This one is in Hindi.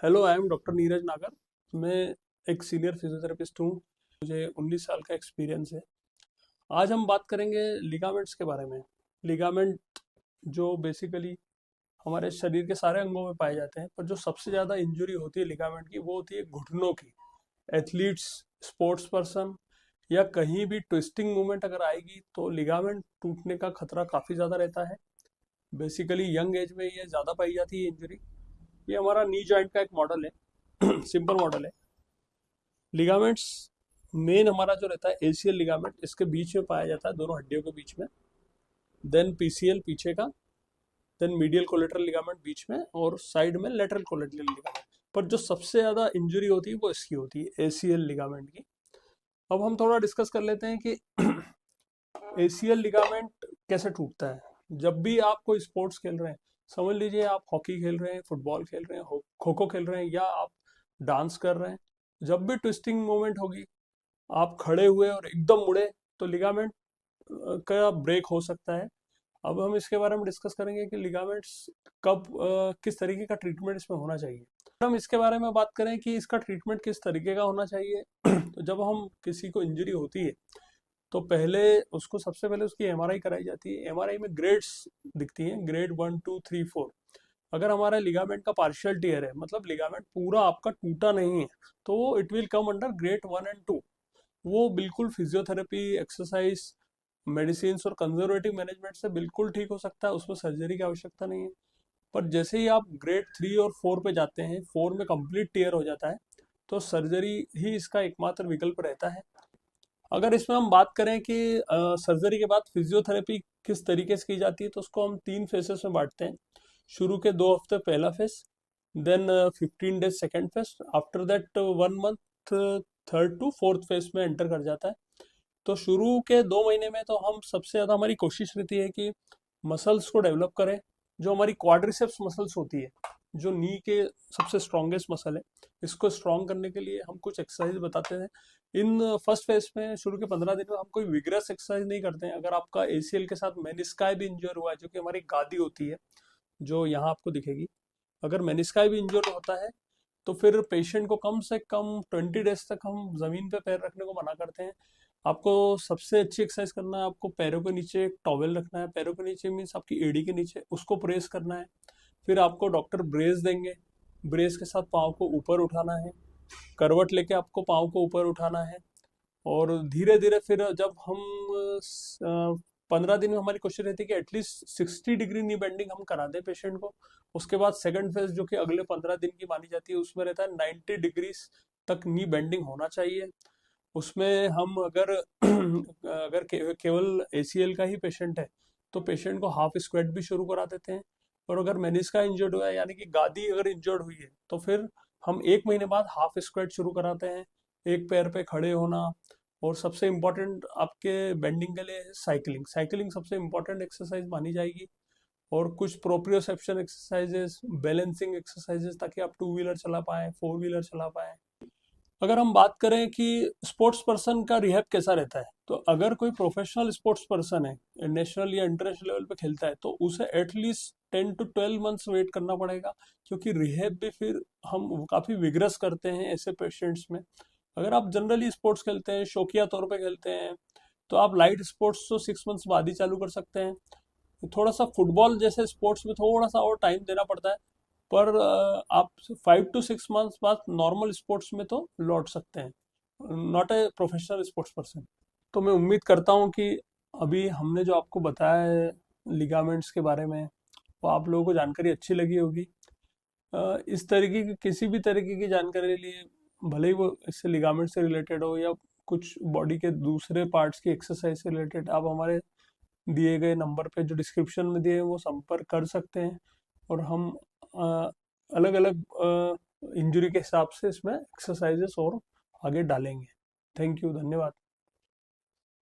Hello, I am doctor Neeraj नागर। मैं एक सीनियर फिजियोथेरेपिस्ट हूँ। मुझे 19 साल का एक्सपीरियंस है। आज हम बात करेंगे लिगामेंट्स के बारे में। लिगामेंट जो बेसिकली हमारे शरीर के सारे अंगों में पाए जाते हैं, पर जो सबसे ज़्यादा इंजरी होती है लिगामेंट की, वो होती है घुटनों की। एथलीट्स, स्पोर्ट्स पर्सन या कहीं भी ट्विस्टिंग मूवमेंट अगर आएगी तो लिगामेंट टूटने का खतरा काफ़ी ज़्यादा रहता है। बेसिकली यंग एज में ये ज़्यादा पाई जाती है इंजरी। ये हमारा नी जॉइंट का एक मॉडल है सिंपल मॉडल है। लिगामेंट्स मेन हमारा जो रहता है एसीएल लिगामेंट, इसके बीच में पाया जाता है, दोनों हड्डियों के बीच में। देन पीसीएल पीछे का, देन मीडियल कोलेटरल लिगामेंट बीच में, और साइड में लेटरल कोलेटरल लिगामेंट। पर जो सबसे ज़्यादा इंजरी होती है वो इसकी होती है, एसीएल लिगामेंट की। अब हम थोड़ा डिस्कस कर लेते हैं कि एसीएल लिगामेंट कैसे टूटता है। जब भी आप कोई स्पोर्ट्स खेल रहे हैं, समझ लीजिए आप हॉकी खेल रहे हैं, फुटबॉल खेल रहे हैं, खो खो खेल रहे हैं, या आप डांस कर रहे हैं, जब भी ट्विस्टिंग मोमेंट होगी, आप खड़े हुए और एकदम मुड़े, तो लिगामेंट का ब्रेक हो सकता है। अब हम इसके बारे में डिस्कस करेंगे कि लिगामेंट्स कब किस तरीके का ट्रीटमेंट इसमें होना चाहिए। हम इसके बारे में बात करें कि इसका ट्रीटमेंट किस तरीके का होना चाहिए तो जब हम किसी को इंजरी होती है तो पहले उसको सबसे पहले उसकी एमआरआई कराई जाती है। एमआरआई में ग्रेड्स दिखती हैं, ग्रेड 1 2 3 4। अगर हमारा लिगामेंट का पार्शियल टीयर है, मतलब लिगामेंट पूरा आपका टूटा नहीं है, तो it will come under grade 1 and 2। वो बिल्कुल फिजियोथेरेपी, एक्सरसाइज, मेडिसिन और कंजर्वेटिव मैनेजमेंट से बिल्कुल ठीक हो सकता है, उसमें सर्जरी की आवश्यकता नहीं है। पर जैसे ही आप ग्रेड 3 और 4 पे जाते हैं, 4 में कंप्लीट टीयर हो जाता है, तो सर्जरी ही इसका एकमात्र विकल्प रहता है। अगर इसमें हम बात करें कि सर्जरी के बाद फिजियोथेरेपी किस तरीके से की जाती है, तो उसको हम 3 फेसेस में बांटते हैं। शुरू के 2 हफ्ते पहला phase, then 15 days second phase, after that 1 month third to fourth phase में एंटर कर जाता है। तो शुरू के 2 महीने में तो हम सबसे ज़्यादा हमारी कोशिश रहती है कि मसल्स को डेवलप करें। जो हमारी क्वाड्रिसेप्स मसल्स होती है, जो नी के सबसे स्ट्रॉन्गेस्ट मसल है, इसको स्ट्रॉन्ग करने के लिए हम कुछ एक्सरसाइज बताते हैं। इन फर्स्ट फेज में शुरू के 15 दिन में हम कोई विग्रस एक्सरसाइज नहीं करते हैं। अगर आपका एसीएल के साथ मेनिस्काई भी इंजर हुआ है, जो कि हमारी गादी होती है, जो यहाँ आपको दिखेगी, अगर मेनिस्काई भी इंजर होता है तो फिर पेशेंट को कम से कम 20 डेज तक हम जमीन पे पैर रखने को मना करते हैं। आपको सबसे अच्छी एक्सरसाइज करना है, आपको पैरों के नीचे एक टॉवेल रखना है। पैरों के नीचे मीन्स आपकी एड़ी के नीचे, उसको प्रेस करना है। फिर आपको डॉक्टर ब्रेस देंगे, ब्रेस के साथ पाँव को ऊपर उठाना है, करवट लेके आपको पाँव को ऊपर उठाना है। और धीरे धीरे फिर जब हम 15 दिन में हमारी कोशिश रहती है कि एटलीस्ट 60 डिग्री नी बेंडिंग हम करा दें पेशेंट को। उसके बाद सेकंड फेज, जो कि अगले 15 दिन की मानी जाती है, उसमें रहता है 90 डिग्री तक नी बेंडिंग होना चाहिए। उसमें हम अगर अगर केवल एसीएल का ही पेशेंट है, तो पेशेंट को हाफ स्क्वाट भी शुरू करा देते हैं। और अगर मेनिस्का इंजर्ड हुआ है, यानी कि गादी अगर इंजर्ड हुई है, तो फिर हम 1 महीने बाद हाफ स्क्वाट शुरू कराते हैं, एक पैर पे खड़े होना। और सबसे इम्पोर्टेंट आपके बेंडिंग के लिए साइकिलिंग। साइकिलिंग सबसे इम्पोर्टेंट एक्सरसाइज मानी जाएगी। और कुछ प्रोप्रियोसेप्शन एक्सरसाइजेस, बैलेंसिंग एक्सरसाइजेस, ताकि आप 2 व्हीलर चला पाएं, 4 व्हीलर चला पाएं। अगर हम बात करें कि स्पोर्ट्स पर्सन का रिहैब कैसा रहता है, तो अगर कोई प्रोफेशनल स्पोर्ट्स पर्सन है, नेशनल या इंटरनेशनल लेवल पे खेलता है, तो उसे एटलीस्ट 10 to 12 मंथ्स वेट करना पड़ेगा। क्योंकि रिहैब भी फिर हम काफ़ी विग्रस करते हैं ऐसे पेशेंट्स में। अगर आप जनरली स्पोर्ट्स खेलते हैं, शौकिया तौर पे खेलते हैं, तो आप लाइट स्पोर्ट्स तो 6 मंथ्स बाद ही चालू कर सकते हैं। थोड़ा सा फुटबॉल जैसे स्पोर्ट्स में थोड़ा सा और टाइम देना पड़ता है। पर आप 5 to 6 मंथ्स बाद नॉर्मल स्पोर्ट्स में तो लौट सकते हैं, not a professional sports person. तो मैं उम्मीद करता हूँ कि अभी हमने जो आपको बताया है लिगामेंट्स के बारे में, वो आप लोगों को जानकारी अच्छी लगी होगी। इस तरीके की किसी भी तरीके की जानकारी के लिए, भले ही वो इससे लिगामेंट से रिलेटेड हो या कुछ बॉडी के दूसरे पार्ट्स की एक्सरसाइज से रिलेटेड, आप हमारे दिए गए नंबर पे जो डिस्क्रिप्शन में दिए हैं वो संपर्क कर सकते हैं। और हम अलग अलग इंजरी के हिसाब से इसमें एक्सरसाइजेस और आगे डालेंगे। थैंक यू, धन्यवाद।